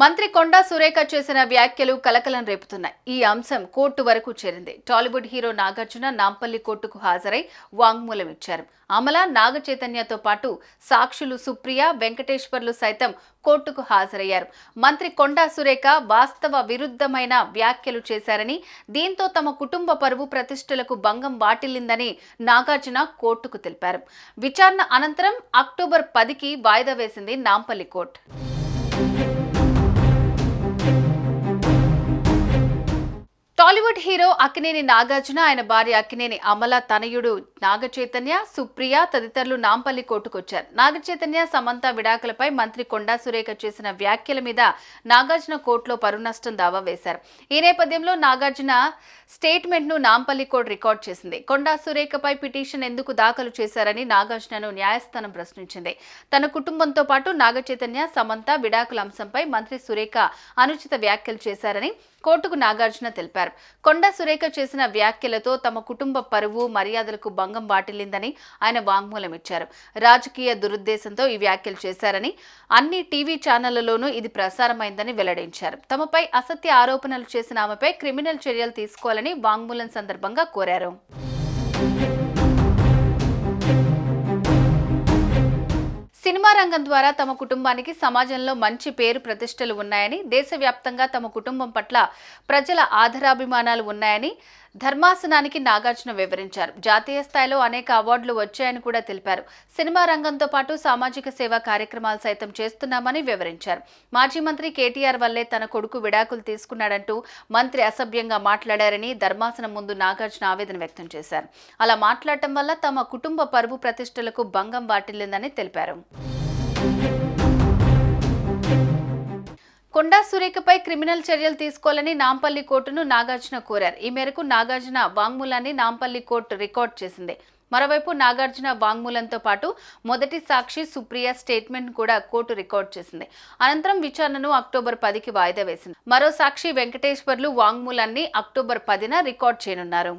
మంత్రి కొండా సురేఖ చేసిన వ్యాఖ్యలు కలకలం రేపుతున్నాయి. ఈ అంశం కోర్టు వరకు చేరింది. టాలీవుడ్ హీరో నాగార్జున నాంపల్లి కోర్టుకు హాజరై వాంగ్మూలం ఇచ్చారు. అమల, నాగ చైతన్యతో పాటు సాక్షులు సుప్రియ, వెంకటేశ్వర్లు సైతం కోర్టుకు హాజరయ్యారు. మంత్రి కొండా సురేఖ వాస్తవ విరుద్ధమైన వ్యాఖ్యలు చేశారని, దీంతో తమ కుటుంబ పరువు ప్రతిష్టలకు భంగం వాటిల్లిందని నాగార్జున కోర్టుకు తెలిపారు. విచారణ అనంతరం అక్టోబర్ 10కి వాయిదా వేసింది నాంపల్లి కోర్టు. టాలీవుడ్ హీరో అక్కినేని నాగార్జున, ఆయన భార్య అక్కినేని అమల, తనయుడు నాగ చైతన్య, సుప్రియ తదితరులు నాంపల్లి కోర్టుకొచ్చారు. నాగ చైతన్య, సమంత విడాకులపై మంత్రి కొండా సురేఖ చేసిన వ్యాఖ్యల మీద నాగార్జున కోర్టులో పరువు నష్టం దావా వేశారు. ఈ నేపథ్యంలో నాగార్జున స్టేట్మెంట్ ను నాంపల్లి కోర్టు రికార్డు చేసింది. కొండా సురేఖపై పిటిషన్ ఎందుకు దాఖలు చేశారని నాగార్జునను న్యాయస్థానం ప్రశ్నించింది. తన కుటుంబంతో పాటు నాగ చైతన్య, సమంత విడాకుల అంశంపై మంత్రి సురేఖ అనుచిత వ్యాఖ్యలు చేశారని కోర్టుకు నాగార్జున తెలిపారు. కొండా సురేఖ చేసిన వ్యాఖ్యలతో తమ కుటుంబ పరువు, మర్యాదలకు భంగం వాటిల్లిందని ఆయన వాంగ్మూలం ఇచ్చారు. రాజకీయ దురుద్దేశంతో ఈ వ్యాఖ్యలు చేశారని, అన్ని టీవీ ఛానళ్లలోనూ ఇది ప్రసారమైందని వెల్లడించారు. తమపై అసత్య ఆరోపణలు చేసిన ఆమెపై క్రిమినల్ చర్యలు తీసుకోవాలని వాంగ్మూలం సందర్భంగా కోరారు. సినిమా రంగం ద్వారా తమ కుటుంబానికి సమాజంలో మంచి పేరు ప్రతిష్టలు ఉన్నాయని, దేశవ్యాప్తంగా తమ కుటుంబం పట్ల ప్రజల ఆదరాభిమానాలు ఉన్నాయని ధర్మాసనానికి నాగార్జున వివరించారు. జాతీయ స్థాయిలో అనేక అవార్డులు వచ్చాయని కూడా తెలిపారు. సినిమా రంగంతో పాటు సామాజిక సేవా కార్యక్రమాలు సైతం చేస్తున్నామని వివరించారు. మాజీ మంత్రి కేటీఆర్ వల్లే తన కొడుకు విడాకులు తీసుకున్నాడంటూ మంత్రి అసభ్యంగా మాట్లాడారని ధర్మాసనం ముందు నాగార్జున ఆవేదన వ్యక్తం చేశారు. అలా మాట్లాడటం వల్ల తమ కుటుంబ పరువు ప్రతిష్టలకు భంగం వాటిల్లిందని తెలిపారు. కొండా సురేఖపై క్రిమినల్ చర్యలు తీసుకోవాలని నాంపల్లి కోర్టును నాగార్జున కోరారు. ఈ మేరకు నాగార్జున వాంగ్మూలాన్ని నాంపల్లి కోర్టు రికార్డు చేసింది. మరోవైపు నాగార్జున వాంగ్మూలంతో పాటు మొదటి సాక్షి సుప్రియ స్టేట్మెంట్ కూడా కోర్టు రికార్డు చేసింది. అనంతరం విచారణను అక్టోబర్ 10కి వాయిదా వేసింది. మరో సాక్షి వెంకటేశ్వర్లు వాంగ్మూలాన్ని అక్టోబర్ 10న రికార్డు చేయనున్నారు.